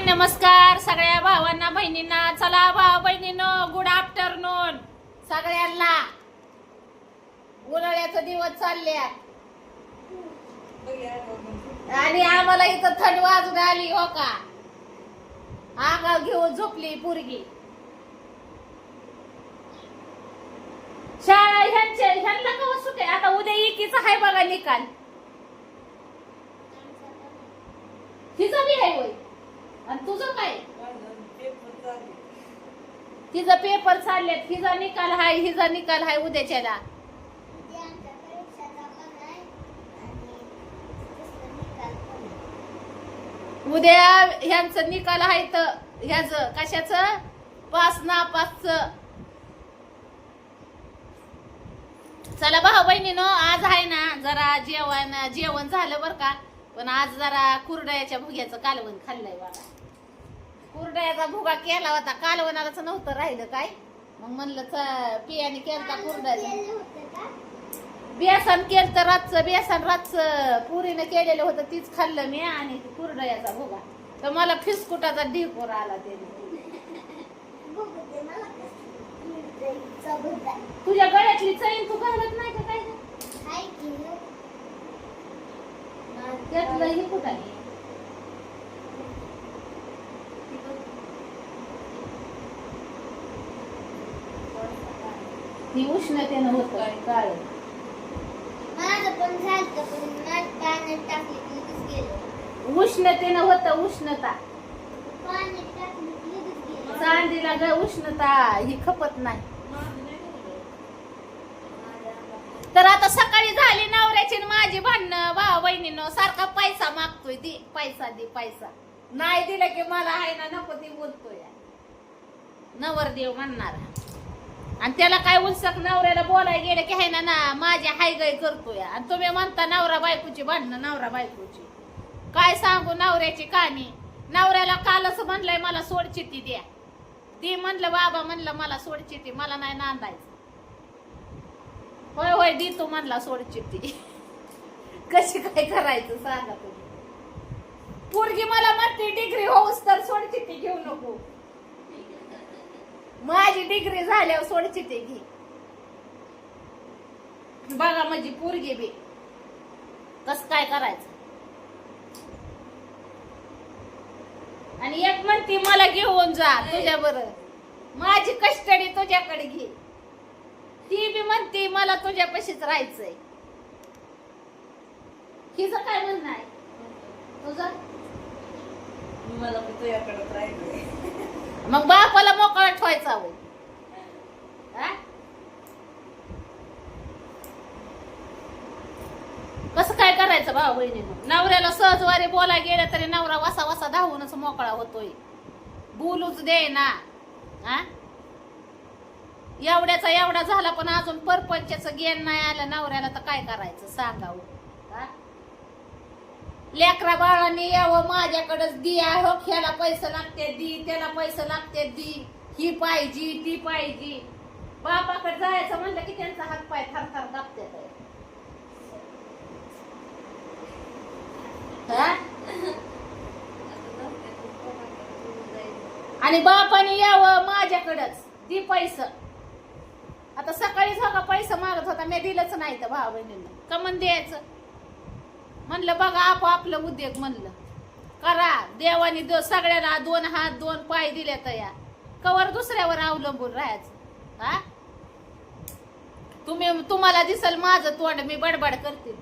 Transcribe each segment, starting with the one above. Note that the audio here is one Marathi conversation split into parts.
नमस्कार सगळ्या भावांना बहिणींना. चला भाऊ बहिणींनो, गुड आफ्टरनून सगळ्यांना. उन्हाळ्याचे दिवस चालले आणि आम्हाला इथं थंड वाजून आली हो का. अंगावर घेऊन झोपली पोरगी. शाळा ह्यांना कवा सुटे. आता उद्या एकीचा आहे बघा निकाल. हिचा बी आहे होय. आणि तुझं काय. तिचा पेपर चाललेत. हिचा निकाल हाय. हिचा निकाल हाय उद्याच्याला. उद्या ह्यांचं निकाल आहे तर ह्याच कशाचं पास नापासचं. चला भाऊ बहिणीनो, आज आहे ना जरा जेवण झालं बर का. पण आज जरा कुरडयाच्या भुग्याचं कालवण खाल्लंय बघा. कुरडयाचा भुगा केला होता. कालवणालाच नव्हतं राहिलं काय. मग म्हणलं पियाने केलता कुरड्याचा. बेसन केलं तर बेसन रातचं पुरीनं केलेलं होतं तीच खाल्लं मी. आणि कुरडयाचा भुगा तर मला फिसकुटाचा ढिपूर आला. तुझ्या गळ्यातली चैन तू घालत नाही का काय. त्यातलं हे कुठं आहे. ती उष्णतेनं होत काळ. उष्णतेनं होत उष्णता. चांदीला उष्णता ही खपत नाही. तर आता सकाळी झाली नवऱ्याची माझी भांडणं. भाऊ बहिणीनं सारखा पैसा मागतोय. दे पैसा दे पैसा. नाही दिला की मला आहे ना नको ती बोलतोय. नवरदेव म्हणणार. आणि त्याला काय उलसक नवऱ्याला बोलायला गेलं की आहे ना माझी हाय गाय करतोय. आणि तुम्ही म्हणता नवरा बायकोची भांडणं. नवरा बायकोची काय सांगू नवऱ्याची कहाणी. नवऱ्याला कालच म्हणलंय मला सोडचिठ्ठी द्या. ती म्हणलं बाबा म्हणलं मला सोडचिठ्ठी मला नाही नांदायचं. होय होय दी तू म्हणला सोडचिठ्ठी. कशी काय करायचं सांगा तुम्ही. पोरगी मला म्हणते डिग्री होऊस तर सोडचिठ्ठी घेऊ नको. माझी डिग्री झाल्यावर सोडचिठ्ठी घे. बघा माझी पोरगी बी कस काय करायचं. आणि एक म्हणती मला घेऊन जा तुझ्या बरं. माझी कस्टडी तुझ्याकडे घे. ती बी म्हणती मला तुझ्यापाशीच राहायचंय. हिचं काय म्हणणं आहे तुझं. मला तुझ्याकडेच राहायचंय. मग बापाला मोकळा ठेवायचा होय. कसं काय करायचं भाऊ बहिणीनं. नवऱ्याला सहजवारी बोलाय गेलं तरी नवरा वसा वसा धावूनच मोकळा होतोय. बोलूच दे ना. एवढ्याचा एवढा झाला पण अजून परपंचाचं ज्ञान नाही आलं नवऱ्याला तर काय करायचं सांगावं. लेकरा बाळांनी यावं माझ्याकडेच दी. हो ह्याला पैसे लागते दी. त्याला पैसे लागते दी. ही पाहिजे ती पाहिजे. बापाकडे जायचं म्हणलं की त्यांचा हात पाय थरथर कापतात. आणि बापाने यावं माझ्याकडेच दी पैसे. आता सकाळीच हो का पैसे मागत होता मी दिलंच नाही तर भाऊ बहिणींना. कमन द्यायचं म्हणलं. बघा आपलं उद्योग म्हणलं करा. देवानी सगळ्याला 2 हात 2 पाय दिले तर या कवर दुसऱ्यावर अवलंबून राहायचं. तुम्हाला दिसल माझं तोंड मी बडबड करते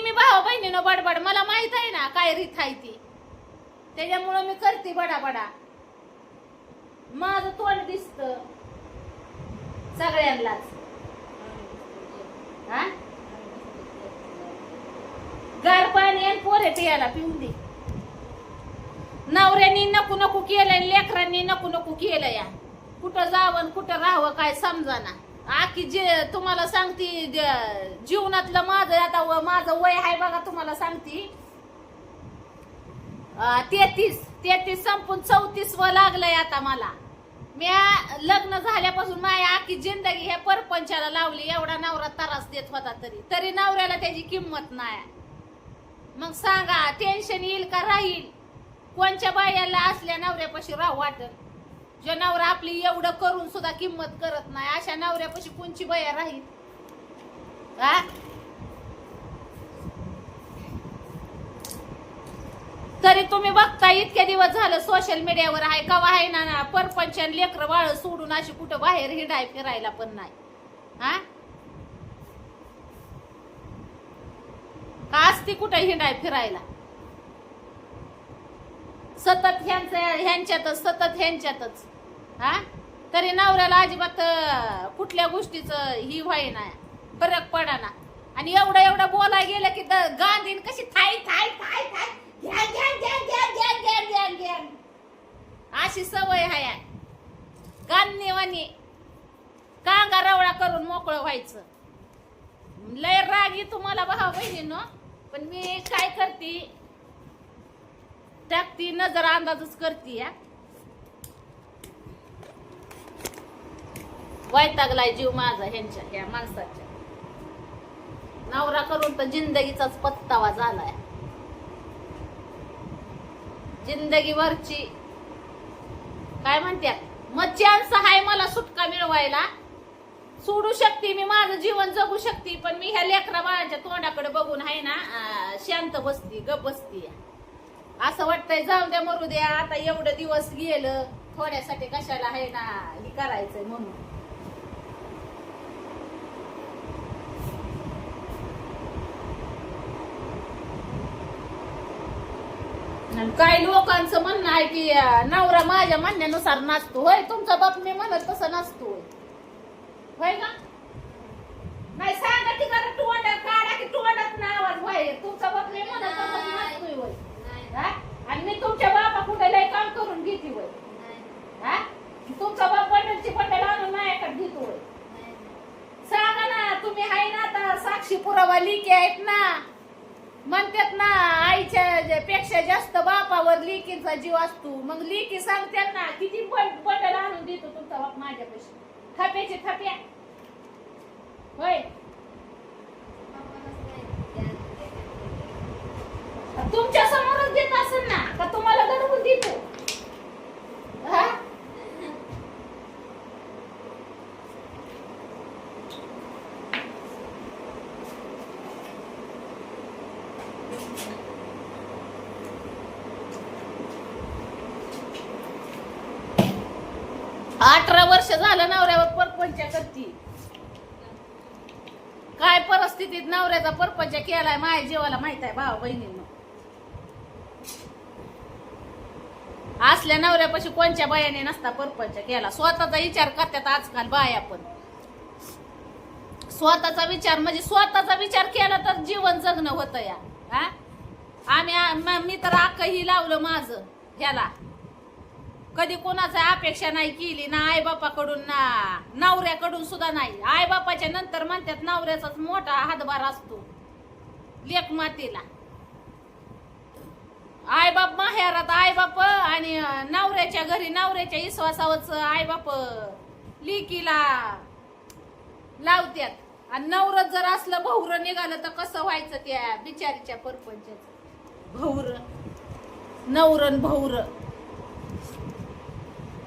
मी भाऊ बहिणीनं बडबड. मला माहित आहे ना काय रीत आहे ती. त्याच्यामुळं मी करते बडाबडा. माझं तोंड दिसत सगळ्यांनाच. गार पाणी आणि पोरे पियाला पिऊन दे. नवऱ्यांनी नको नको केलंय. लेकरांनी नको नको केलं. या कुठं जावं कुठं राहावं काय समजाना. आखी जे तुम्हाला सांगते जीवनातलं माझं आता माझं वय आहे बघा. तुम्हाला सांगते 33 संपून 34 व लागलंय आता मला. मी लग्न झाल्यापासून माझ्या आखी जिंदगी ह्या परपंचाला लावली. एवढा नवरा त्रास देत होता तरी नवऱ्याला त्याची किंमत नाही. मग सांगा टेन्शन येईल का राहील? कोणच्या बायाला असल्या नवऱ्यापाशी राहू वाटत? जो नवरा आपली एवढं करून सुद्धा किंमत करत नाही, अशा नवऱ्यापाशी कोणची बाया राहील? हा? तरी तुम्ही बघता इतके दिवस झालं सोशल मीडियावर आहे कवा आहे ना परपंच लेकर बाळ सोडून अशी कुठं बाहेर हिंडाय फिरायला पण नाही. हा का असती कुठं हिंडाय फिरायला? सतत ह्यांच्यातच सतत ह्यांच्यातच. हा तरी नवऱ्याला अजिबात कुठल्या गोष्टीचं ही व्हाय नाही, फरक पडा ना. आणि एवढं एवढं बोलाय गेलं की गांधीन कशी थाय थाय थाय थाय घ्या घ्या घ्या घ्या घ्या घ्या घ्या घ्या अशी सवय आहे. गांधीवानी कांगा रवळा करून मोकळं व्हायचं. लय रागी तुम्हाला भाऊ बहिणीनो, पण मी काय करते टाकती नजर अंदाजच करते. या वैतागलाय जीव माझा ह्यांच्या ह्या माणसाच्या. नवरा करून तर जिंदगीचाच पत्तावा झालाय. जिंदगीभरची काय म्हणतात मग चान्स आहे मला सुटका मिळवायला. सोडू शकते मी, माझं जीवन जगू शकते, पण मी ह्या लेकरा बाळांच्या तोंडाकडे बघून आहे ना शांत बसती गप बसती. असं वाटतंय जाऊ द्या मरू द्या, आता एवढं दिवस गेलं थोड्यासाठी कशाला आहे ना हे करायचंय म्हणून. काही लोकांचं म्हणणं आहे की नवरा माझ्या म्हणण्यानुसार नाचतो. होय तुमचा बाप मी म्हणत तसं नसतो होय का? नाही सांगा की जरा तोंडात काढा की तोंडात ना आवाज बाहेर. तुमचा बाप मी म्हणत तसं नसतोय होय. आणि मी तुमच्या बापा कुठे लय काम करून घेते होय. हा तुमचा बाप बटनची बटन आणून माझ्याकडे घेतो होय. सांगा ना तुम्ही आहे ना आता साक्षी पुरावा लिखी आहेत ना. म्हणतात ना आईच्या पेक्षा जास्त बापावर लिकीचा जीव असतो. मग लिकी सांगतात ना किती बटल आणून देतो तुमचा बाप माझ्यापाशी. थप्याचे थप्या होय. तुमच्या समोरच देत असेल ना का तुम्हाला घडवून देतो? हा 18 वर्ष झालं नवऱ्यावर परपंच करती. काय परिस्थितीत नवऱ्याचा परपंच केलाय माझ्या जीवाला माहित आहे भाऊ बहिणींनो. असल्या नवऱ्यापाशी कोणच्या बायाने नसता परपंच केला. स्वतःचा विचार करतात आजकाल बाया पण. स्वतःचा विचार म्हणजे स्वतःचा विचार केला तर जीवन जगणं होतं या. मी तर अख्खही लावलं माझं ह्याला. कधी कोणाची अपेक्षा नाही केली ना आई बापाकडून ना नवऱ्याकडून सुद्धा नाही. आई बापाच्या नंतर म्हणतात नवऱ्याचाच मोठा हातभार असतो लेक मातीला. आई बाप माहेरात आई बाप आणि नवऱ्याच्या घरी नवऱ्याच्या विश्वासावरच आई बाप लेकीला लावत्यात. आणि नवरं जर असलं भौर निघालं तर कसं व्हायचं त्या बिचारीच्या परपंचाचं. भौर नवरन भौर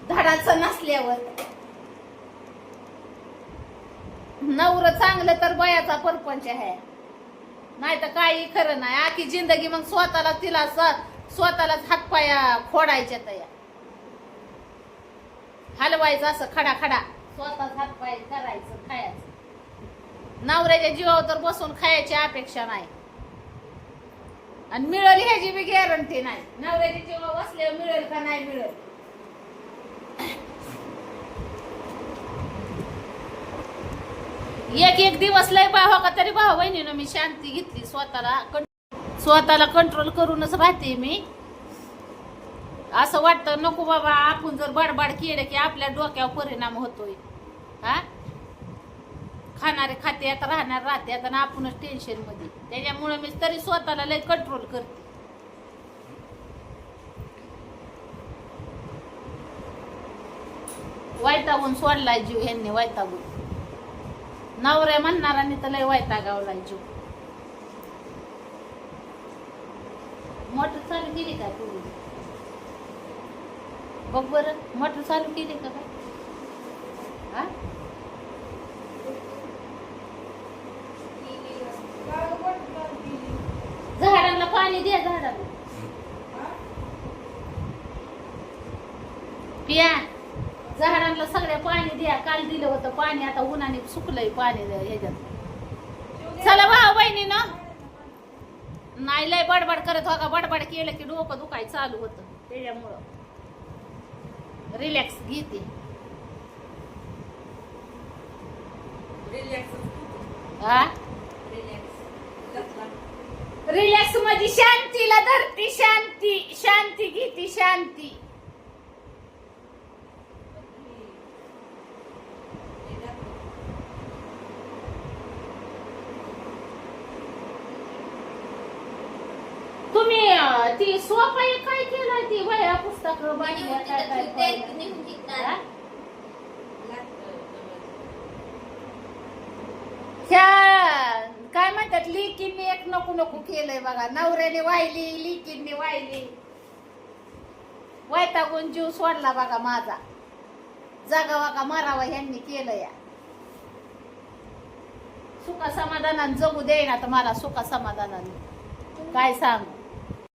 धडाचं नसल्यावर. नवर चांगलं तर बयाचा परपंच आहे, नाही तर काही खरं नाही. आखी जिंदगी मग स्वतःला तिला स्वतःलाच हातपाया फोडायच्या तया हलवायचं असं खडा खडा स्वतःच हातपाय करायचं खायचं. नवऱ्याच्या जीवावर तर बसून खायची अपेक्षा नाही आणि मिळेल ह्याची बी गॅरंटी नाही. नवऱ्याच्या जीवावर बसल्यावर मिळेल का नाही मिळेल. एक दिवस लय भाव का तरी भाऊ बहिणीनं मी शांती घेतली. स्वतःला कंट्रोल करूनच राहते मी. असं वाटतं नको बाबा आपण जर बडबड केलं की आपल्या डोक्यावर परिणाम होतोय. हा खाणारे खात्यात राहणार राहत्यात आणि आपणच टेन्शन मध्ये. त्याच्यामुळे मी तरी स्वतःला लय कंट्रोल करते. वैतागून सोडलाय जीव ह्यांनी. वैतागून नवऱ्या म्हणणारांनी तर लय वैतागावलाय जीव. केली का तू बघ बरं मोटर चालू केली का काय हा? झाडांना पाणी द्या झाडांना पिया झाडांना सगळ्या पाणी द्या काल दिलं होतं पाणी आता उन्हाने सुकलंय पाणी ह्याच्यात चला भाऊ बहिणी ना नाही लय बडबड करत हो का बडबड केलं की डोकं दुखाय चालू होतं त्याच्यामुळं रिलॅक्स घेते हा रिलॅक्स म्हणजे शांतीला धरती शांती शांती घेते शांती तुम्ही ती सोपा काय केलं ती वह्या पुस्तक बांधल्या काय काय हा? ह्या काय म्हणतात लिकींनी एक नको नको केलंय बघा नवऱ्याने वाहिली लिकींनी वाहिली वैतागून जीव सोडला बघा माझा जागा का मारावा ह्यांनी केलं या सुखा समाधानाने जगू देईना तर मला सुखा समाधानाने काय सांगू